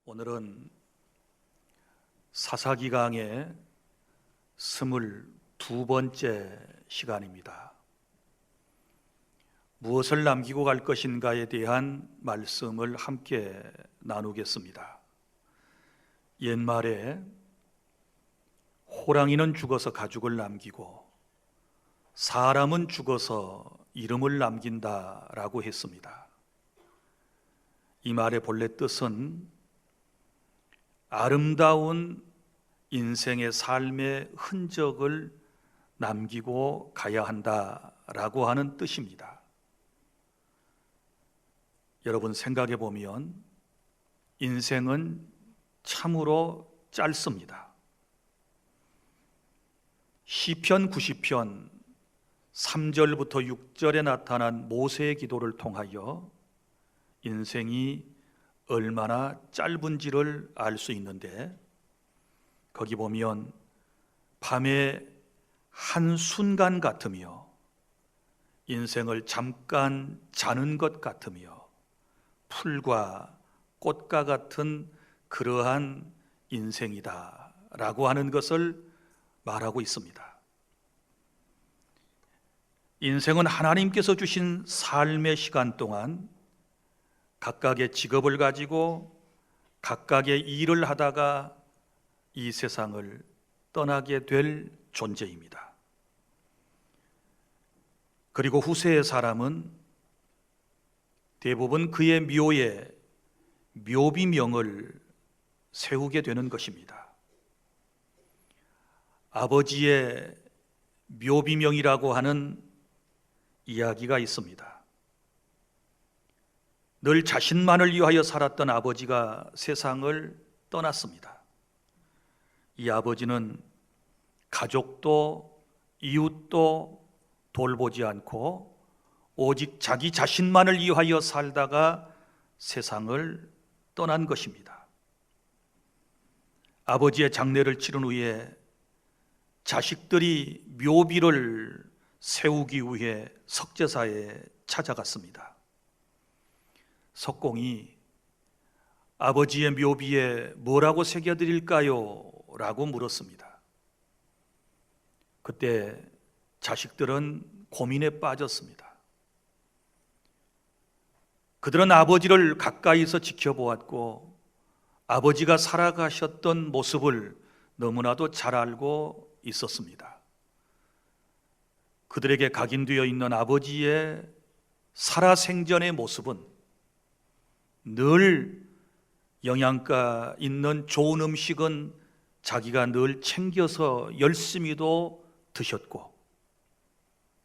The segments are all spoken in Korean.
오늘은 사사기강의 22번째 시간입니다. 무엇을 남기고 갈 것인가에 대한 말씀을 함께 나누겠습니다. 옛말에 호랑이는 죽어서 가죽을 남기고 사람은 죽어서 이름을 남긴다라고 했습니다. 이 말의 본래 뜻은 아름다운 인생의 삶의 흔적을 남기고 가야 한다라고 하는 뜻입니다. 여러분 생각해 보면 인생은 참으로 짧습니다. 시편 90편 3절부터 6절에 나타난 모세의 기도를 통하여 인생이 얼마나 짧은지를 알 수 있는데, 거기 보면 밤의 한순간 같으며 인생을 잠깐 자는 것 같으며 풀과 꽃과 같은 그러한 인생이다 라고 하는 것을 말하고 있습니다. 인생은 하나님께서 주신 삶의 시간 동안 각각의 직업을 가지고 각각의 일을 하다가 이 세상을 떠나게 될 존재입니다. 그리고 후세의 사람은 대부분 그의 묘에 묘비명을 세우게 되는 것입니다. 아버지의 묘비명이라고 하는 이야기가 있습니다. 늘 자신만을 위하여 살았던 아버지가 세상을 떠났습니다. 이 아버지는 가족도 이웃도 돌보지 않고 오직 자기 자신만을 위하여 살다가 세상을 떠난 것입니다. 아버지의 장례를 치른 후에 자식들이 묘비를 세우기 위해 석제사에 찾아갔습니다. 석공이 아버지의 묘비에 뭐라고 새겨드릴까요? 라고 물었습니다. 그때 자식들은 고민에 빠졌습니다. 그들은 아버지를 가까이서 지켜보았고 아버지가 살아가셨던 모습을 너무나도 잘 알고 있었습니다. 그들에게 각인되어 있는 아버지의 살아생전의 모습은 늘 영양가 있는 좋은 음식은 자기가 늘 챙겨서 열심히도 드셨고,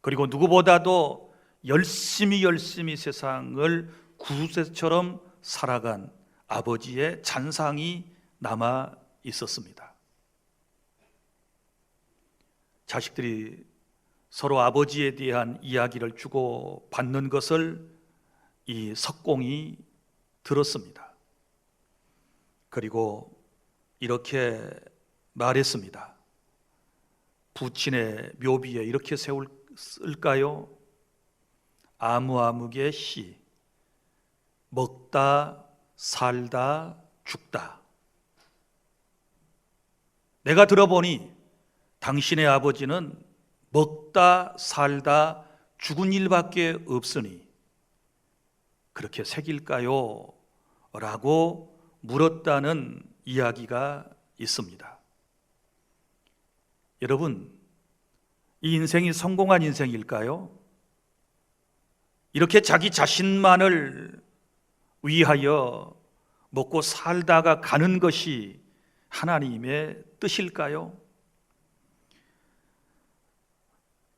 그리고 누구보다도 열심히 세상을 구세처럼 살아간 아버지의 잔상이 남아 있었습니다. 자식들이 서로 아버지에 대한 이야기를 주고 받는 것을 이 석공이 들었습니다. 그리고 이렇게 말했습니다. 부친의 묘비에 이렇게 세울까요? 아무개 씨, 먹다 살다 죽다. 내가 들어보니 당신의 아버지는 먹다 살다 죽은 일밖에 없으니 그렇게 새길까요? 라고 물었다는 이야기가 있습니다. 여러분, 이 인생이 성공한 인생일까요? 이렇게 자기 자신만을 위하여 먹고 살다가 가는 것이 하나님의 뜻일까요?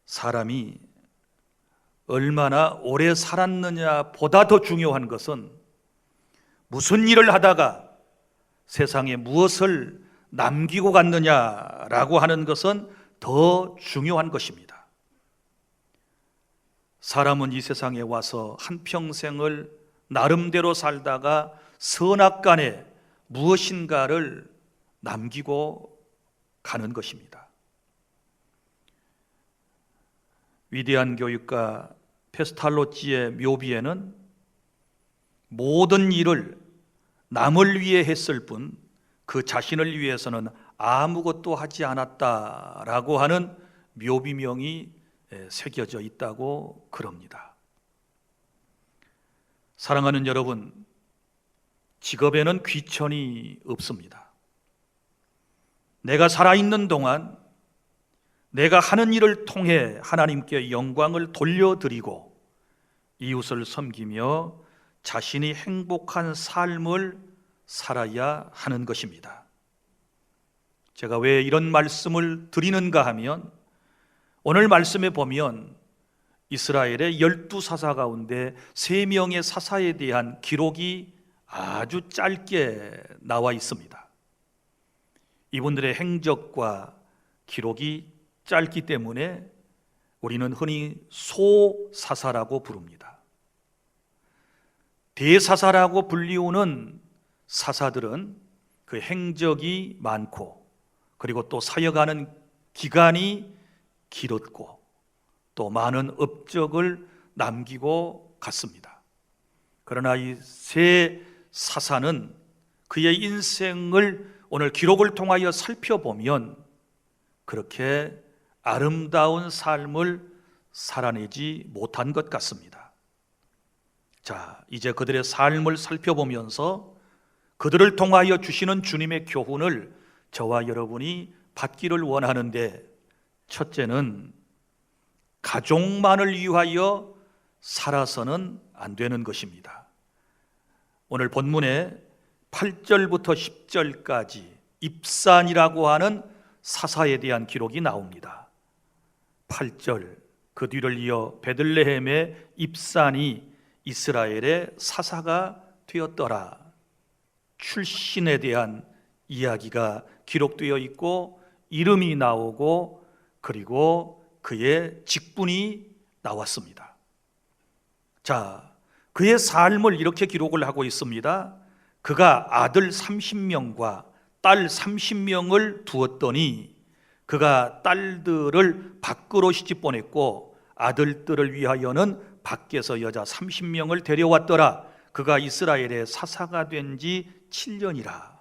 사람이 얼마나 오래 살았느냐 보다 더 중요한 것은 무슨 일을 하다가 세상에 무엇을 남기고 갔느냐라고 하는 것은 더 중요한 것입니다. 사람은 이 세상에 와서 한평생을 나름대로 살다가 선악간에 무엇인가를 남기고 가는 것입니다. 위대한 교육가 페스탈로치의 묘비에는 모든 일을 남을 위해 했을 뿐 그 자신을 위해서는 아무것도 하지 않았다라고 하는 묘비명이 새겨져 있다고 그럽니다. 사랑하는 여러분, 직업에는 귀천이 없습니다. 내가 살아있는 동안 내가 하는 일을 통해 하나님께 영광을 돌려드리고 이웃을 섬기며 자신이 행복한 삶을 살아야 하는 것입니다. 제가 왜 이런 말씀을 드리는가 하면 오늘 말씀에 보면 이스라엘의 12사사 가운데 3명의 사사에 대한 기록이 아주 짧게 나와 있습니다. 이분들의 행적과 기록이 짧기 때문에 우리는 흔히 소사사라고 부릅니다. 대사사라고 불리우는 사사들은 그 행적이 많고 그리고 또 사역하는 기간이 길었고 또 많은 업적을 남기고 갔습니다. 그러나 이 세 사사는 그의 인생을 오늘 기록을 통하여 살펴보면 그렇게 아름다운 삶을 살아내지 못한 것 같습니다. 자, 이제 그들의 삶을 살펴보면서 그들을 통하여 주시는 주님의 교훈을 저와 여러분이 받기를 원하는데, 첫째는 가족만을 위하여 살아서는 안 되는 것입니다. 오늘 본문에 8절부터 10절까지 입산이라고 하는 사사에 대한 기록이 나옵니다. 8절, 그 뒤를 이어 베들레헴의 입산이 이스라엘의 사사가 되었더라. 출신에 대한 이야기가 기록되어 있고 이름이 나오고 그리고 그의 직분이 나왔습니다. 자, 그의 삶을 이렇게 기록을 하고 있습니다. 그가 아들 30명과 딸 30명을 두었더니 그가 딸들을 밖으로 시집 보냈고 아들들을 위하여는 밖에서 여자 30명을 데려왔더라. 그가 이스라엘의 사사가 된 지 7년이라.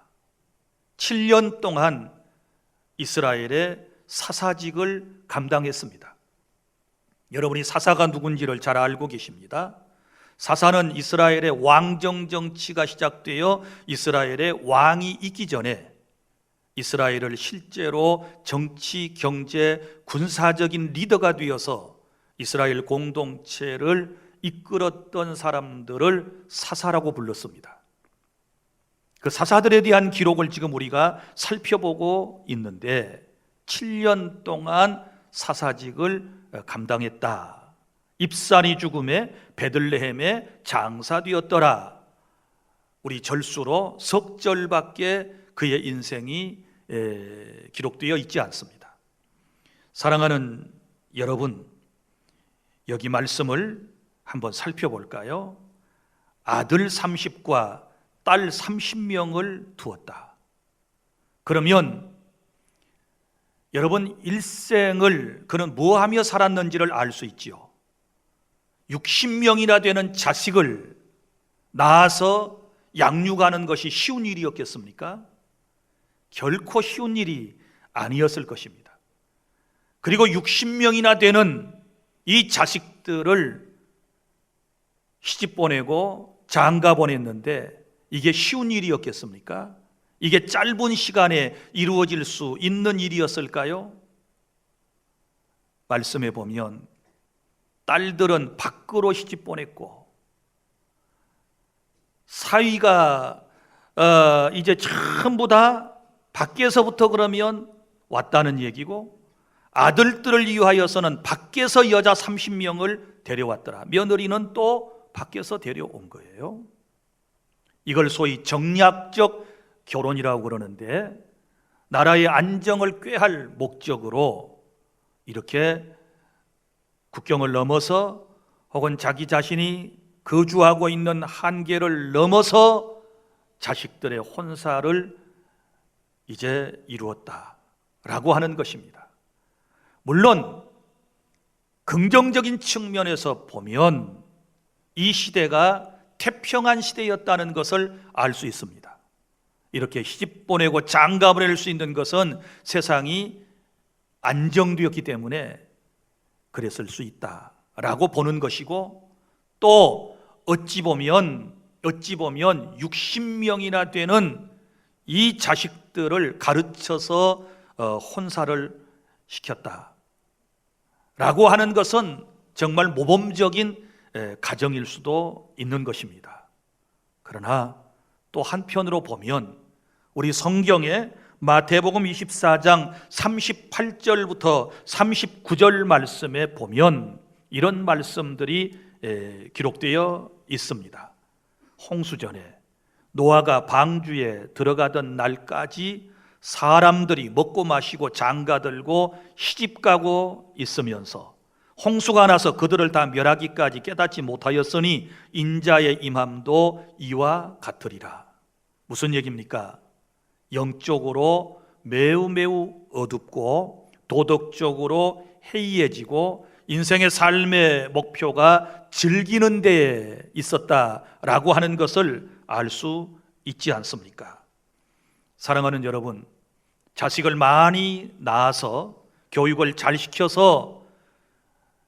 7년 동안 이스라엘의 사사직을 감당했습니다. 여러분이 사사가 누군지를 잘 알고 계십니다. 사사는 이스라엘의 왕정 정치가 시작되어 이스라엘의 왕이 있기 전에 이스라엘을 실제로 정치, 경제, 군사적인 리더가 되어서 이스라엘 공동체를 이끌었던 사람들을 사사라고 불렀습니다. 그 사사들에 대한 기록을 지금 우리가 살펴보고 있는데 7년 동안 사사직을 감당했다. 입산이 죽음에 베들레헴에 장사되었더라. 우리 절수로 석 절밖에 그의 인생이 기록되어 있지 않습니다. 사랑하는 여러분, 여기 말씀을 한번 살펴볼까요? 아들 30과 딸 30명을 두었다. 그러면 여러분 일생을 그는 무엇하며 살았는지를 알 수 있지요. 60명이나 되는 자식을 낳아서 양육하는 것이 쉬운 일이었겠습니까? 결코 쉬운 일이 아니었을 것입니다. 그리고 60명이나 되는 이 자식들을 시집 보내고 장가 보냈는데 이게 쉬운 일이었겠습니까? 이게 짧은 시간에 이루어질 수 있는 일이었을까요? 말씀해 보면 딸들은 밖으로 시집 보냈고 사위가 이제 전부 다 밖에서부터 그러면 왔다는 얘기고 아들들을 위하여서는 밖에서 여자 30명을 데려왔더라. 며느리는 또 밖에서 데려온 거예요. 이걸 소위 정략적 결혼이라고 그러는데 나라의 안정을 꾀할 목적으로 이렇게 국경을 넘어서 혹은 자기 자신이 거주하고 있는 한계를 넘어서 자식들의 혼사를 이제 이루었다라고 하는 것입니다. 물론 긍정적인 측면에서 보면 이 시대가 태평한 시대였다는 것을 알 수 있습니다. 이렇게 시집 보내고 장가 보낼 수 있는 것은 세상이 안정되었기 때문에 그랬을 수 있다라고 보는 것이고, 또 어찌 보면 60명이나 되는 이 자식들을 가르쳐서 혼사를 시켰다라고 하는 것은 정말 모범적인 가정일 수도 있는 것입니다. 그러나 또 한편으로 보면 우리 성경에 마태복음 24장 38절부터 39절 말씀에 보면 이런 말씀들이 기록되어 있습니다. 홍수전에 노아가 방주에 들어가던 날까지 사람들이 먹고 마시고 장가들고 시집가고 있으면서 홍수가 나서 그들을 다 멸하기까지 깨닫지 못하였으니 인자의 임함도 이와 같으리라. 무슨 얘기입니까? 영적으로 매우 어둡고 도덕적으로 해이해지고 인생의 삶의 목표가 즐기는 데에 있었다라고 하는 것을 알 수 있지 않습니까? 사랑하는 여러분, 자식을 많이 낳아서 교육을 잘 시켜서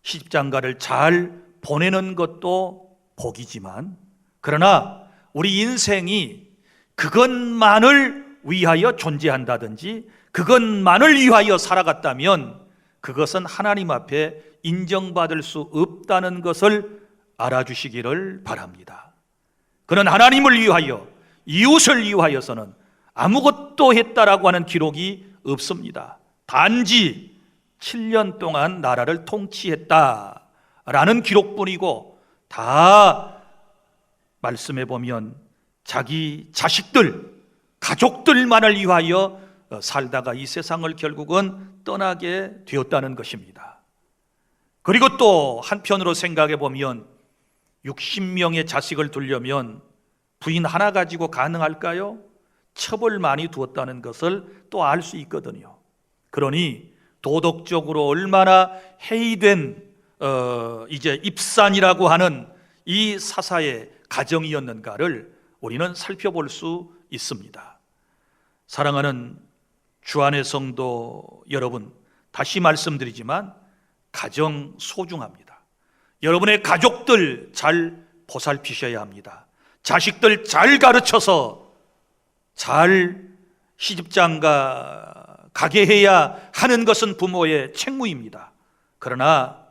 시집장가를 잘 보내는 것도 복이지만, 그러나 우리 인생이 그것만을 위하여 존재한다든지 그것만을 위하여 살아갔다면 그것은 하나님 앞에 인정받을 수 없다는 것을 알아주시기를 바랍니다. 그는 하나님을 위하여, 이웃을 위하여서는 아무것도 했다라고 하는 기록이 없습니다. 단지 7년 동안 나라를 통치했다라는 기록뿐이고, 다 말씀해 보면 자기 자식들, 가족들만을 위하여 살다가 이 세상을 결국은 떠나게 되었다는 것입니다. 그리고 또 한편으로 생각해 보면 60명의 자식을 두려면 부인 하나 가지고 가능할까요? 첩을 많이 두었다는 것을 또 알 수 있거든요. 그러니 도덕적으로 얼마나 해이된 이제 입산이라고 하는 이 사사의 가정이었는가를 우리는 살펴볼 수 있습니다. 사랑하는 주안의 성도 여러분, 다시 말씀드리지만 가정 소중합니다. 여러분의 가족들 잘 보살피셔야 합니다. 자식들 잘 가르쳐서 잘 시집장가 가게 해야 하는 것은 부모의 책무입니다. 그러나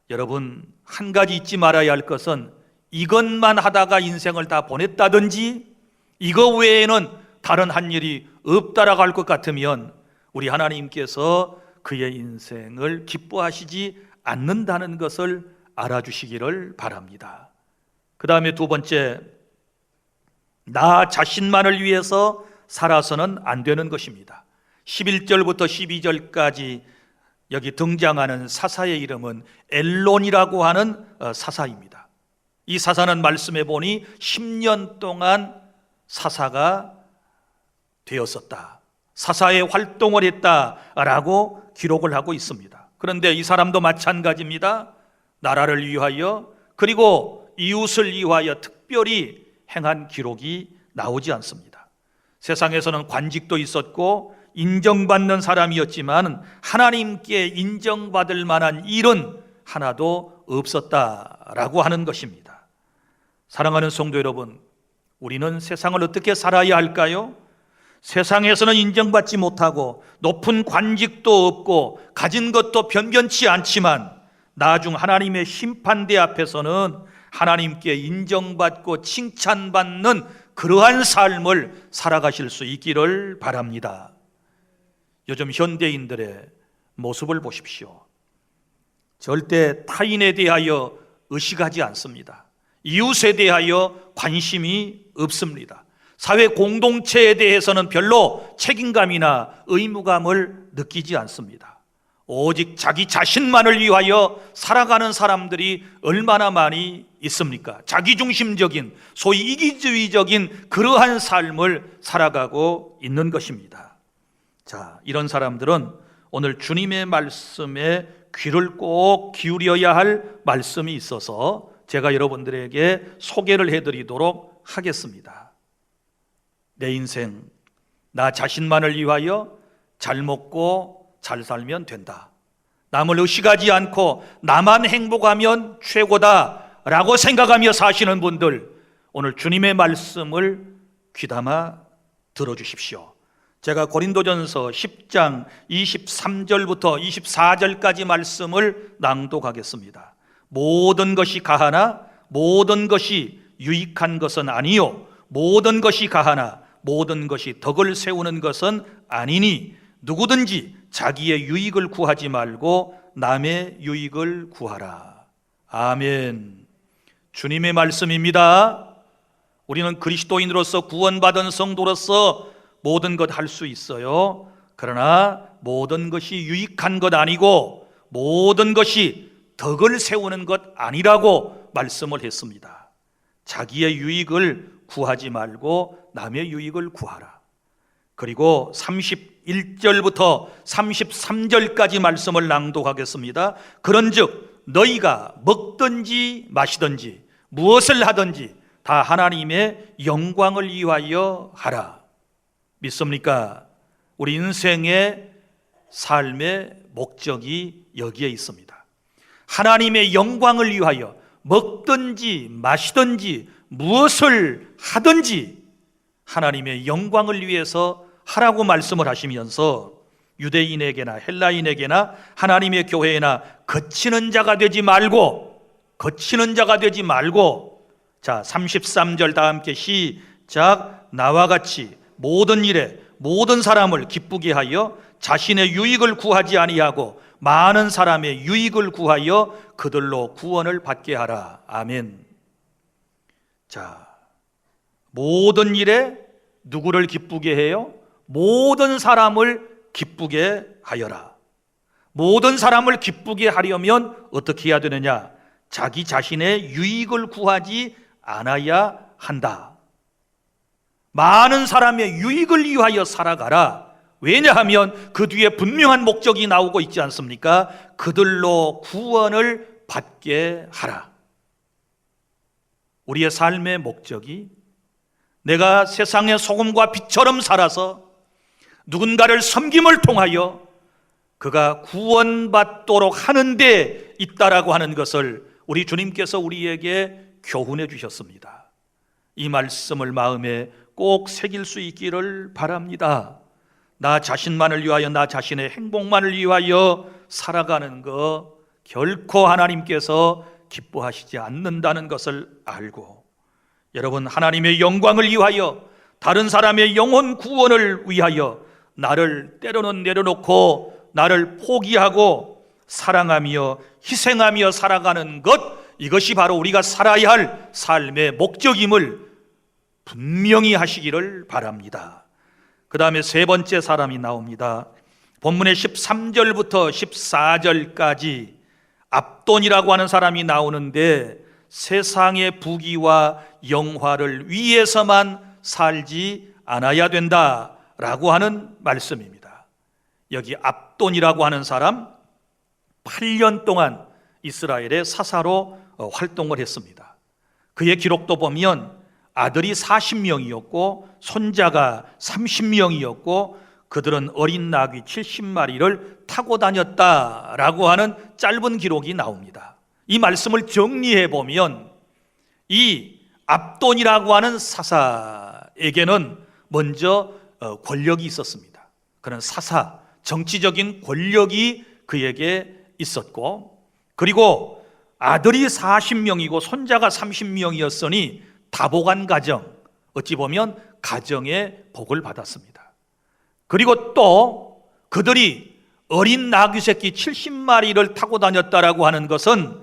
여러분, 한 가지 잊지 말아야 할 것은 이것만 하다가 인생을 다 보냈다든지 이거 외에는 다른 한 일이 없다라고 할 것 같으면 우리 하나님께서 그의 인생을 기뻐하시지 않는다는 것을 알아주시기를 바랍니다. 그 다음에 두 번째, 나 자신만을 위해서 살아서는 안 되는 것입니다. 11절부터 12절까지 여기 등장하는 사사의 이름은 엘론이라고 하는 사사입니다. 이 사사는 말씀해 보니 10년 동안 사사가 되었었다, 사사의 활동을 했다라고 기록을 하고 있습니다. 그런데 이 사람도 마찬가지입니다. 나라를 위하여 그리고 이웃을 위하여 특별히 행한 기록이 나오지 않습니다. 세상에서는 관직도 있었고 인정받는 사람이었지만 하나님께 인정받을 만한 일은 하나도 없었다라고 하는 것입니다. 사랑하는 성도 여러분, 우리는 세상을 어떻게 살아야 할까요? 세상에서는 인정받지 못하고 높은 관직도 없고 가진 것도 변변치 않지만 나중 하나님의 심판대 앞에서는 하나님께 인정받고 칭찬받는 그러한 삶을 살아가실 수 있기를 바랍니다. 요즘 현대인들의 모습을 보십시오. 절대 타인에 대하여 의식하지 않습니다. 이웃에 대하여 관심이 없습니다. 사회 공동체에 대해서는 별로 책임감이나 의무감을 느끼지 않습니다. 오직 자기 자신만을 위하여 살아가는 사람들이 얼마나 많이 있습니까? 자기중심적인, 소위 이기주의적인 그러한 삶을 살아가고 있는 것입니다. 자, 이런 사람들은 오늘 주님의 말씀에 귀를 꼭 기울여야 할 말씀이 있어서 제가 여러분들에게 소개를 해드리도록 하겠습니다. 내 인생 나 자신만을 위하여 잘 먹고 잘 살면 된다. 남을 의식하지 않고 나만 행복하면 최고다 라고 생각하며 사시는 분들, 오늘 주님의 말씀을 귀담아 들어주십시오. 제가 고린도전서 10장 23절부터 24절까지 말씀을 낭독하겠습니다. 모든 것이 가하나 모든 것이 유익한 것은 아니요, 모든 것이 가하나 모든 것이 덕을 세우는 것은 아니니 누구든지 자기의 유익을 구하지 말고 남의 유익을 구하라. 아멘. 주님의 말씀입니다. 우리는 그리스도인으로서 구원받은 성도로서 모든 것 할 수 있어요. 그러나 모든 것이 유익한 것 아니고 모든 것이 덕을 세우는 것 아니라고 말씀을 했습니다. 자기의 유익을 구하지 말고 남의 유익을 구하라. 그리고 31절부터 33절까지 말씀을 낭독하겠습니다. 그런즉 너희가 먹든지 마시든지 무엇을 하든지 다 하나님의 영광을 위하여 하라. 믿습니까? 우리 인생의 삶의 목적이 여기에 있습니다. 하나님의 영광을 위하여 먹든지 마시든지 무엇을 하든지 하나님의 영광을 위해서 하라고 말씀을 하시면서 유대인에게나 헬라인에게나 하나님의 교회에나 거치는 자가 되지 말고 자 33절 다 함께 시작. 나와 같이 모든 일에 모든 사람을 기쁘게 하여 자신의 유익을 구하지 아니하고 많은 사람의 유익을 구하여 그들로 구원을 받게 하라. 아멘. 자, 모든 일에 누구를 기쁘게 해요? 모든 사람을 기쁘게 하여라. 모든 사람을 기쁘게 하려면 어떻게 해야 되느냐? 자기 자신의 유익을 구하지 않아야 한다. 많은 사람의 유익을 위하여 살아가라. 왜냐하면 그 뒤에 분명한 목적이 나오고 있지 않습니까? 그들로 구원을 받게 하라. 우리의 삶의 목적이 내가 세상의 소금과 빛처럼 살아서 누군가를 섬김을 통하여 그가 구원받도록 하는 데 있다라고 하는 것을 우리 주님께서 우리에게 교훈해 주셨습니다. 이 말씀을 마음에 꼭 새길 수 있기를 바랍니다. 나 자신만을 위하여 나 자신의 행복만을 위하여 살아가는 거 결코 하나님께서 기뻐하시지 않는다는 것을 알고, 여러분 하나님의 영광을 위하여 다른 사람의 영혼 구원을 위하여 나를 때로는 내려놓고 나를 포기하고 사랑하며 희생하며 살아가는 것, 이것이 바로 우리가 살아야 할 삶의 목적임을 분명히 하시기를 바랍니다. 그 다음에 세 번째 사람이 나옵니다. 본문의 13절부터 14절까지 압돈이라고 하는 사람이 나오는데 세상의 부귀와 영화를 위해서만 살지 않아야 된다라고 하는 말씀입니다. 여기 압돈이라고 하는 사람 8년 동안 이스라엘의 사사로 활동을 했습니다. 그의 기록도 보면 아들이 40명이었고 손자가 30명이었고 그들은 어린 나귀 70마리를 타고 다녔다라고 하는 짧은 기록이 나옵니다. 이 말씀을 정리해 보면 이 압돈이라고 하는 사사에게는 먼저 권력이 있었습니다. 그는 사사, 정치적인 권력이 그에게 있었고, 그리고 아들이 40명이고 손자가 30명이었으니 다복한 가정, 어찌 보면 가정의 복을 받았습니다. 그리고 또 그들이 어린 나귀 새끼 70마리를 타고 다녔다라고 하는 것은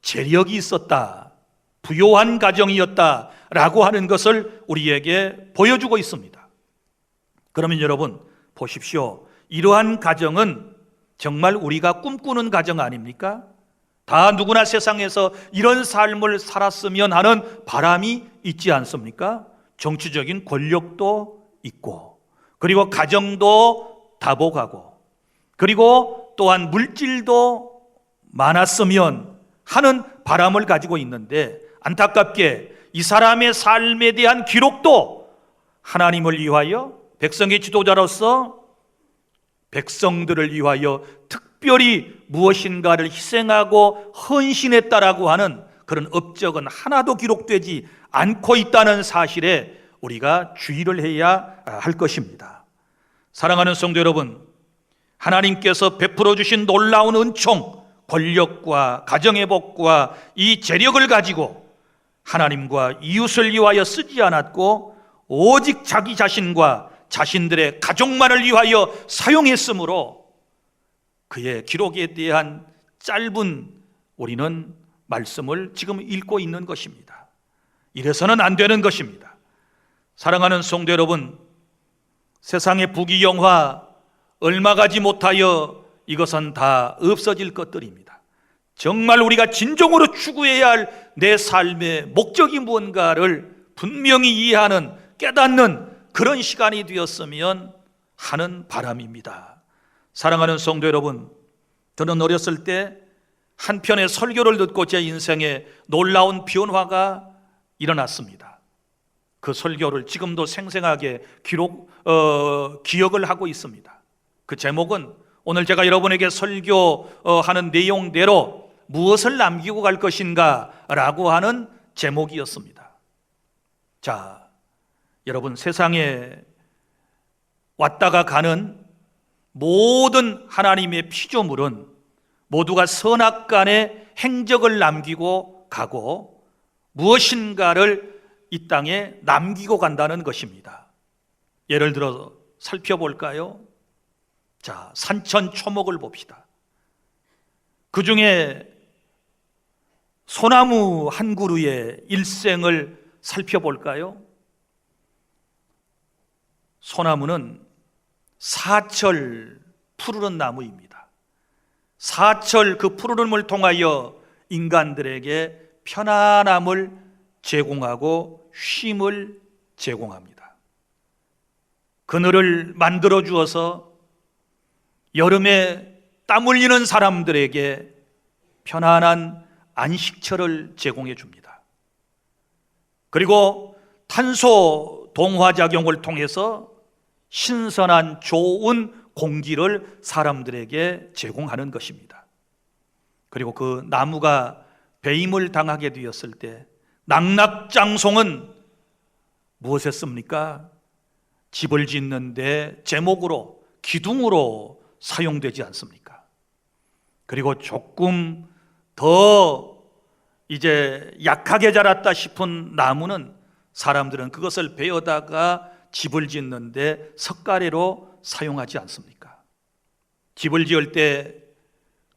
재력이 있었다, 부요한 가정이었다라고 하는 것을 우리에게 보여주고 있습니다. 그러면 여러분 보십시오. 이러한 가정은 정말 우리가 꿈꾸는 가정 아닙니까? 다 누구나 세상에서 이런 삶을 살았으면 하는 바람이 있지 않습니까? 정치적인 권력도 있고, 그리고 가정도 다복하고, 그리고 또한 물질도 많았으면 하는 바람을 가지고 있는데, 안타깝게 이 사람의 삶에 대한 기록도 하나님을 위하여 백성의 지도자로서 백성들을 위하여 특별히 무엇인가를 희생하고 헌신했다라고 하는 그런 업적은 하나도 기록되지 않고 있다는 사실에 우리가 주의를 해야 할 것입니다. 사랑하는 성도 여러분, 하나님께서 베풀어 주신 놀라운 은총, 권력과 가정의 복과 이 재력을 가지고 하나님과 이웃을 위하여 쓰지 않았고 오직 자기 자신과 자신들의 가족만을 위하여 사용했으므로 그의 기록에 대한 짧은 우리는 말씀을 지금 읽고 있는 것입니다. 이래서는 안 되는 것입니다. 사랑하는 성도 여러분, 세상의 부귀영화 얼마 가지 못하여 이것은 다 없어질 것들입니다. 정말 우리가 진정으로 추구해야 할 내 삶의 목적이 무언가를 분명히 이해하는, 깨닫는 그런 시간이 되었으면 하는 바람입니다. 사랑하는 성도 여러분, 저는 어렸을 때 한 편의 설교를 듣고 제 인생에 놀라운 변화가 일어났습니다. 그 설교를 지금도 생생하게 기억을 하고 있습니다. 그 제목은 오늘 제가 여러분에게 설교하는 내용대로 무엇을 남기고 갈 것인가 라고 하는 제목이었습니다. 자, 여러분, 세상에 왔다가 가는 모든 하나님의 피조물은 모두가 선악간의 행적을 남기고 가고 무엇인가를 이 땅에 남기고 간다는 것입니다. 예를 들어 살펴볼까요? 자, 산천초목을 봅시다. 그 중에 소나무 한 그루의 일생을 살펴볼까요? 소나무는 사철 푸르른 나무입니다. 사철 그 푸르름을 통하여 인간들에게 편안함을 제공하고 쉼을 제공합니다. 그늘을 만들어 주어서 여름에 땀 흘리는 사람들에게 편안한 안식처를 제공해 줍니다. 그리고 탄소 동화작용을 통해서 신선한 좋은 공기를 사람들에게 제공하는 것입니다. 그리고 그 나무가 배임을 당하게 되었을 때 낙낙장송은 무엇에 씁니까? 집을 짓는 데 제목으로, 기둥으로 사용되지 않습니까? 그리고 조금 더 이제 약하게 자랐다 싶은 나무는 사람들은 그것을 베어다가 집을 짓는데 석가래로 사용하지 않습니까? 집을 지을 때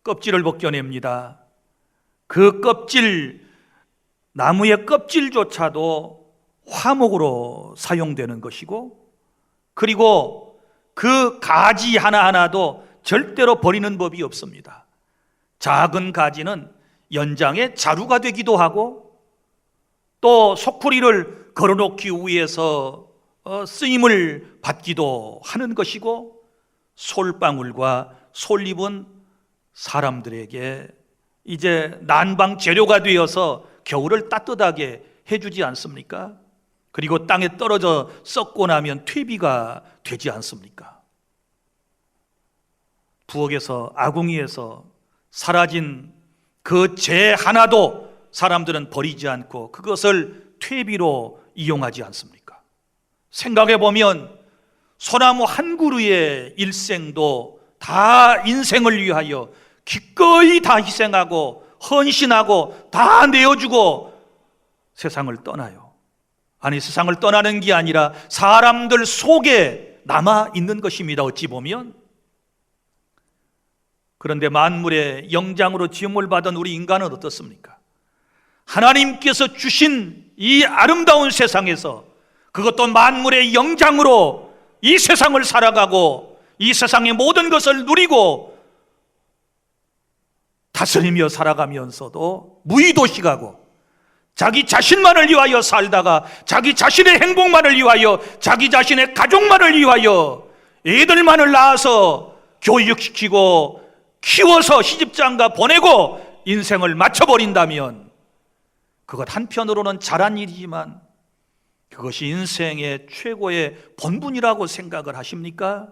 껍질을 벗겨냅니다. 그 껍질, 나무의 껍질조차도 화목으로 사용되는 것이고, 그리고 그 가지 하나하나도 절대로 버리는 법이 없습니다. 작은 가지는 연장의 자루가 되기도 하고, 또 소쿠리를 걸어놓기 위해서 쓰임을 받기도 하는 것이고, 솔방울과 솔잎은 사람들에게 이제 난방 재료가 되어서 겨울을 따뜻하게 해주지 않습니까? 그리고 땅에 떨어져 썩고 나면 퇴비가 되지 않습니까? 부엌에서, 아궁이에서 사라진 그 재 하나도 사람들은 버리지 않고 그것을 퇴비로 이용하지 않습니까? 생각해 보면 소나무 한 그루의 일생도 다 인생을 위하여 기꺼이 다 희생하고 헌신하고 다 내어주고 세상을 떠나요. 아니, 세상을 떠나는 게 아니라 사람들 속에 남아 있는 것입니다, 어찌 보면. 그런데 만물의 영장으로 지음을 받은 우리 인간은 어떻습니까? 하나님께서 주신 이 아름다운 세상에서, 그것도 만물의 영장으로 이 세상을 살아가고 이 세상의 모든 것을 누리고 다스리며 살아가면서도 무의도식하고 자기 자신만을 위하여 살다가 자기 자신의 행복만을 위하여, 자기 자신의 가족만을 위하여 애들만을 낳아서 교육시키고 키워서 시집장가 보내고 인생을 마쳐버린다면 그것 한편으로는 잘한 일이지만 그것이 인생의 최고의 본분이라고 생각을 하십니까?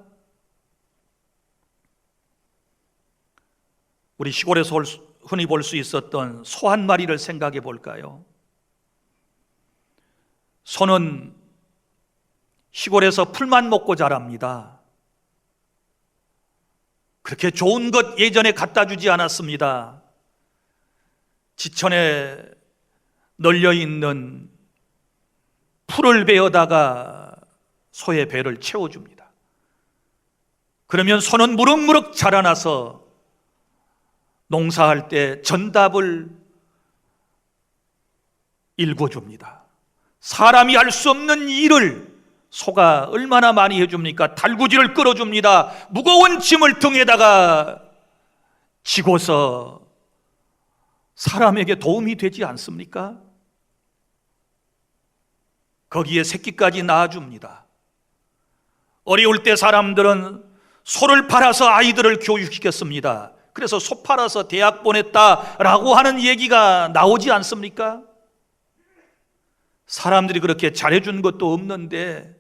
우리 시골에서 흔히 볼 수 있었던 소 한 마리를 생각해 볼까요? 소는 시골에서 풀만 먹고 자랍니다. 그렇게 좋은 것 예전에 갖다 주지 않았습니다. 지천에 널려 있는 풀을 베어다가 소의 배를 채워줍니다. 그러면 소는 무럭무럭 자라나서 농사할 때 전답을 일궈줍니다. 사람이 할 수 없는 일을 소가 얼마나 많이 해줍니까? 달구지를 끌어줍니다. 무거운 짐을 등에다가 지고서 사람에게 도움이 되지 않습니까? 거기에 새끼까지 낳아줍니다. 어려울 때 사람들은 소를 팔아서 아이들을 교육시켰습니다. 그래서 소 팔아서 대학 보냈다라고 하는 얘기가 나오지 않습니까? 사람들이 그렇게 잘해준 것도 없는데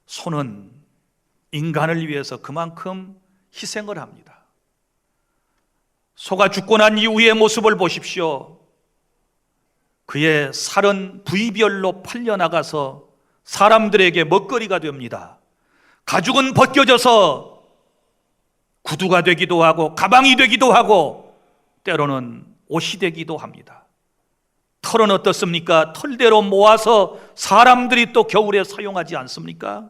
소는 인간을 위해서 그만큼 희생을 합니다. 소가 죽고 난 이후의 모습을 보십시오. 그의 살은 부위별로 팔려나가서 사람들에게 먹거리가 됩니다. 가죽은 벗겨져서 구두가 되기도 하고 가방이 되기도 하고 때로는 옷이 되기도 합니다. 털은 어떻습니까? 털대로 모아서 사람들이 또 겨울에 사용하지 않습니까?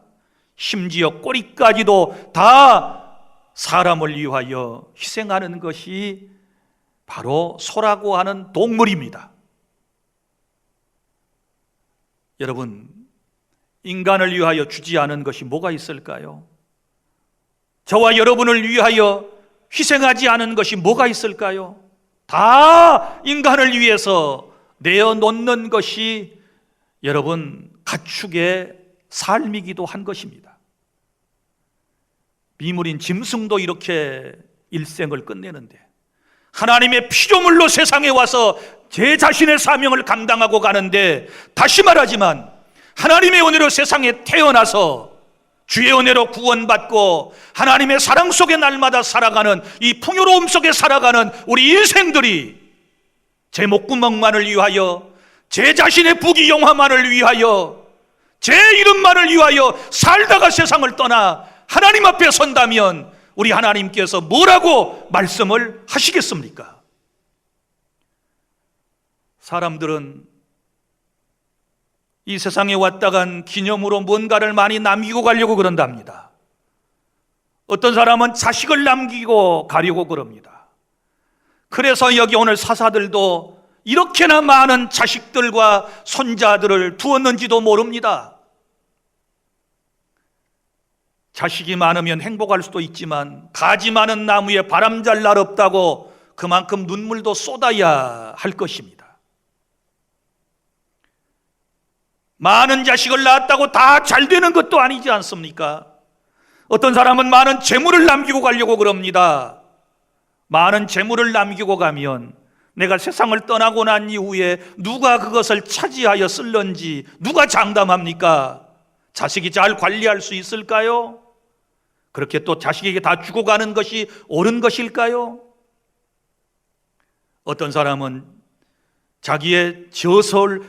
심지어 꼬리까지도 다 사람을 위하여 희생하는 것이 바로 소라고 하는 동물입니다. 여러분, 인간을 위하여 주지 않은 것이 뭐가 있을까요? 저와 여러분을 위하여 희생하지 않은 것이 뭐가 있을까요? 다 인간을 위해서 내어놓는 것이 여러분 가축의 삶이기도 한 것입니다. 미물인 짐승도 이렇게 일생을 끝내는데 하나님의 피조물로 세상에 와서 제 자신의 사명을 감당하고 가는데, 다시 말하지만 하나님의 은혜로 세상에 태어나서 주의 은혜로 구원받고 하나님의 사랑 속에 날마다 살아가는 이 풍요로움 속에 살아가는 우리 인생들이 제 목구멍만을 위하여, 제 자신의 부귀영화만을 위하여, 제 이름만을 위하여 살다가 세상을 떠나 하나님 앞에 선다면 우리 하나님께서 뭐라고 말씀을 하시겠습니까? 사람들은 이 세상에 왔다 간 기념으로 뭔가를 많이 남기고 가려고 그런답니다. 어떤 사람은 자식을 남기고 가려고 그럽니다. 그래서 여기 오늘 사사들도 이렇게나 많은 자식들과 손자들을 두었는지도 모릅니다. 자식이 많으면 행복할 수도 있지만 가지 많은 나무에 바람 잘 날 없다고 그만큼 눈물도 쏟아야 할 것입니다. 많은 자식을 낳았다고 다 잘 되는 것도 아니지 않습니까? 어떤 사람은 많은 재물을 남기고 가려고 그럽니다. 많은 재물을 남기고 가면 내가 세상을 떠나고 난 이후에 누가 그것을 차지하여 쓸런지 누가 장담합니까? 자식이 잘 관리할 수 있을까요? 그렇게 또 자식에게 다 주고 가는 것이 옳은 것일까요? 어떤 사람은 자기의 저술을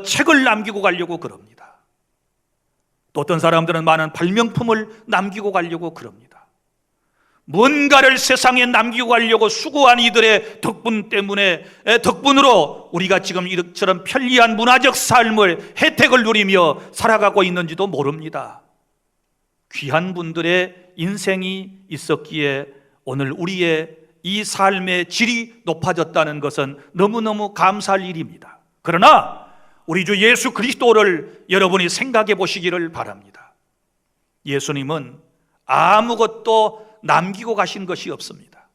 책을 남기고 가려고 그럽니다. 또 어떤 사람들은 많은 발명품을 남기고 가려고 그럽니다. 뭔가를 세상에 남기고 가려고 수고한 이들의 덕분으로 우리가 지금 이처럼 편리한 문화적 삶을 혜택을 누리며 살아가고 있는지도 모릅니다. 귀한 분들의 인생이 있었기에 오늘 우리의 이 삶의 질이 높아졌다는 것은 너무너무 감사할 일입니다. 그러나 우리 주 예수 그리스도를 여러분이 생각해 보시기를 바랍니다. 예수님은 아무것도 남기고 가신 것이 없습니다.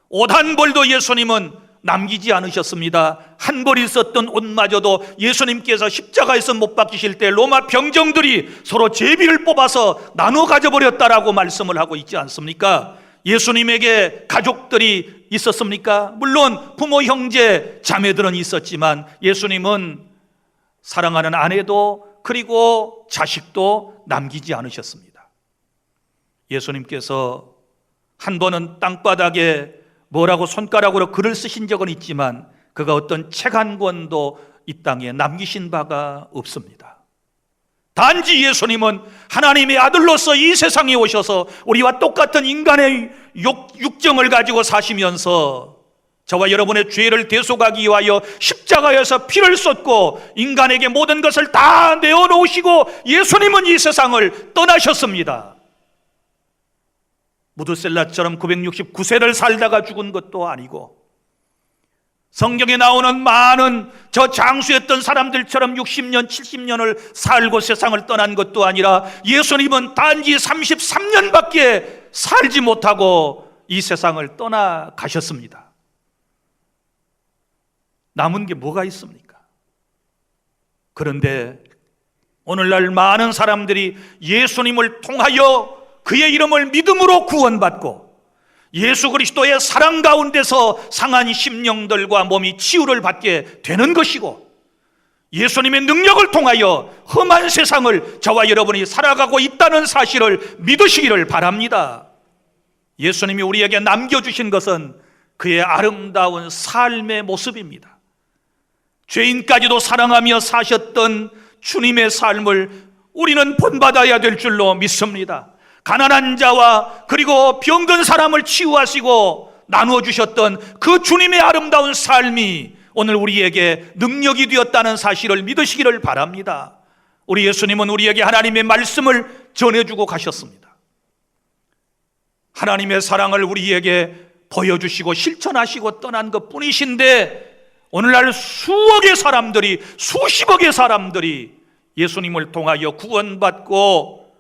옷 한 벌도 예수님은 남기지 않으셨습니다. 한 벌 있었던 옷마저도 예수님께서 십자가에서 못 박히실 때 로마 병정들이 서로 제비를 뽑아서 나눠 가져버렸다라고 말씀을 하고 있지 않습니까? 예수님에게 가족들이 있었습니까? 물론 부모, 형제, 자매들은 있었지만 예수님은 사랑하는 아내도 그리고 자식도 남기지 않으셨습니다. 예수님께서 한 번은 땅바닥에 뭐라고 손가락으로 글을 쓰신 적은 있지만 그가 어떤 책 한 권도 이 땅에 남기신 바가 없습니다. 단지 예수님은 하나님의 아들로서 이 세상에 오셔서 우리와 똑같은 인간의 육정을 가지고 사시면서 저와 여러분의 죄를 대속하기 위하여 십자가에서 피를 쏟고 인간에게 모든 것을 다 내어놓으시고 예수님은 이 세상을 떠나셨습니다. 무드셀라처럼 969세를 살다가 죽은 것도 아니고 성경에 나오는 많은 저 장수했던 사람들처럼 60년, 70년을 살고 세상을 떠난 것도 아니라 예수님은 단지 33년밖에 살지 못하고 이 세상을 떠나가셨습니다. 남은 게 뭐가 있습니까? 그런데 오늘날 많은 사람들이 예수님을 통하여 그의 이름을 믿음으로 구원받고 예수 그리스도의 사랑 가운데서 상한 심령들과 몸이 치유를 받게 되는 것이고 예수님의 능력을 통하여 험한 세상을 저와 여러분이 살아가고 있다는 사실을 믿으시기를 바랍니다. 예수님이 우리에게 남겨주신 것은 그의 아름다운 삶의 모습입니다. 죄인까지도 사랑하며 사셨던 주님의 삶을 우리는 본받아야 될 줄로 믿습니다. 가난한 자와 그리고 병든 사람을 치유하시고 나누어 주셨던 그 주님의 아름다운 삶이 오늘 우리에게 능력이 되었다는 사실을 믿으시기를 바랍니다. 우리 예수님은 우리에게 하나님의 말씀을 전해주고 가셨습니다. 하나님의 사랑을 우리에게 보여주시고 실천하시고 떠난 것 뿐이신데 오늘날 수억의 사람들이, 수십억의 사람들이 예수님을 통하여 구원받고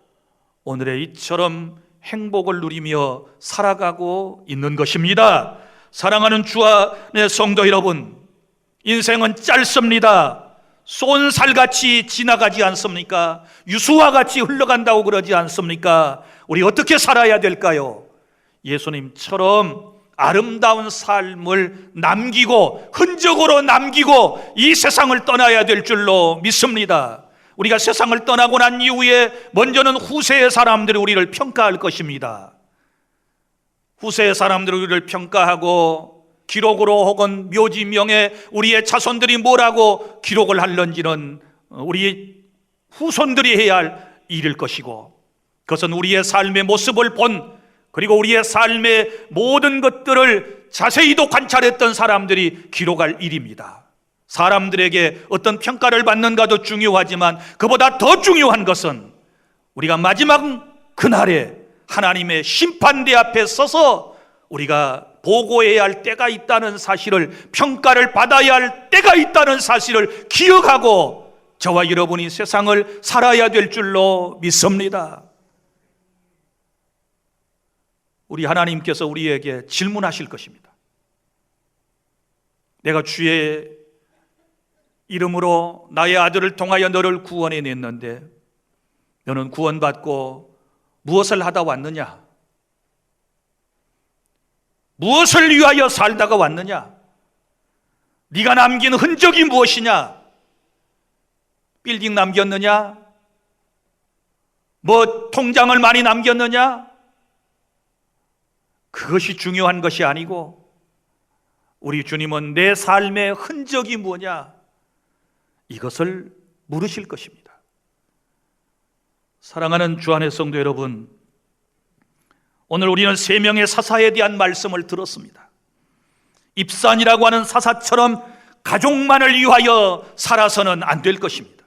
오늘의 이처럼 행복을 누리며 살아가고 있는 것입니다. 사랑하는 주 안의 성도 여러분, 인생은 짧습니다. 쏜살같이 지나가지 않습니까? 유수와같이 흘러간다고 그러지 않습니까? 우리 어떻게 살아야 될까요? 예수님처럼 아름다운 삶을 남기고 흔적으로 남기고 이 세상을 떠나야 될 줄로 믿습니다. 우리가 세상을 떠나고 난 이후에 먼저는 후세의 사람들이 우리를 평가할 것입니다. 후세의 사람들이 우리를 평가하고 기록으로 혹은 묘지명에 우리의 자손들이 뭐라고 기록을 할런지는 우리 후손들이 해야 할 일일 것이고 그것은 우리의 삶의 모습을 본 그리고 우리의 삶의 모든 것들을 자세히도 관찰했던 사람들이 기록할 일입니다. 사람들에게 어떤 평가를 받는가도 중요하지만 그보다 더 중요한 것은 우리가 마지막 그날에 하나님의 심판대 앞에 서서 우리가 보고해야 할 때가 있다는 사실을, 평가를 받아야 할 때가 있다는 사실을 기억하고 저와 여러분이 세상을 살아야 될 줄로 믿습니다. 우리 하나님께서 우리에게 질문하실 것입니다. 내가 주의 이름으로 나의 아들을 통하여 너를 구원해 냈는데 너는 구원받고 무엇을 하다 왔느냐? 무엇을 위하여 살다가 왔느냐? 네가 남긴 흔적이 무엇이냐? 빌딩 남겼느냐? 뭐 통장을 많이 남겼느냐? 그것이 중요한 것이 아니고 우리 주님은 내 삶의 흔적이 뭐냐? 이것을 물으실 것입니다. 사랑하는 주 안의 성도 여러분, 오늘 우리는 세 명의 사사에 대한 말씀을 들었습니다. 입산이라고 하는 사사처럼 가족만을 위하여 살아서는 안 될 것입니다.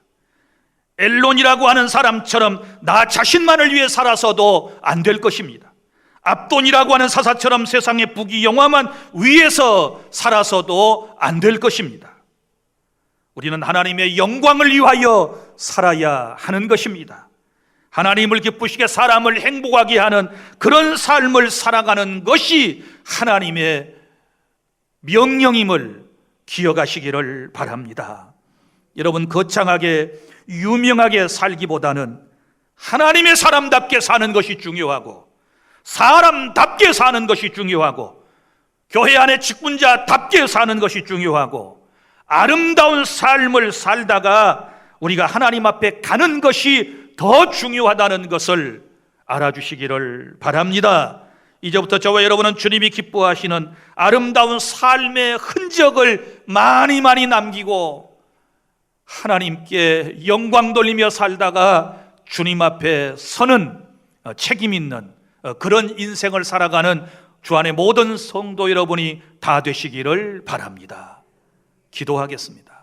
엘론이라고 하는 사람처럼 나 자신만을 위해 살아서도 안 될 것입니다. 압돈이라고 하는 사사처럼 세상의 부귀 영화만 위해서 살아서도 안 될 것입니다. 우리는 하나님의 영광을 위하여 살아야 하는 것입니다. 하나님을 기쁘시게 사람을 행복하게 하는 그런 삶을 살아가는 것이 하나님의 명령임을 기억하시기를 바랍니다. 여러분, 거창하게 유명하게 살기보다는 하나님의 사람답게 사는 것이 중요하고 사람답게 사는 것이 중요하고 교회 안에 직분자답게 사는 것이 중요하고 아름다운 삶을 살다가 우리가 하나님 앞에 가는 것이 더 중요하다는 것을 알아주시기를 바랍니다. 이제부터 저와 여러분은 주님이 기뻐하시는 아름다운 삶의 흔적을 많이 남기고 하나님께 영광 돌리며 살다가 주님 앞에 서는 책임 있는 그런 인생을 살아가는 주 안의 모든 성도 여러분이 다 되시기를 바랍니다. 기도하겠습니다.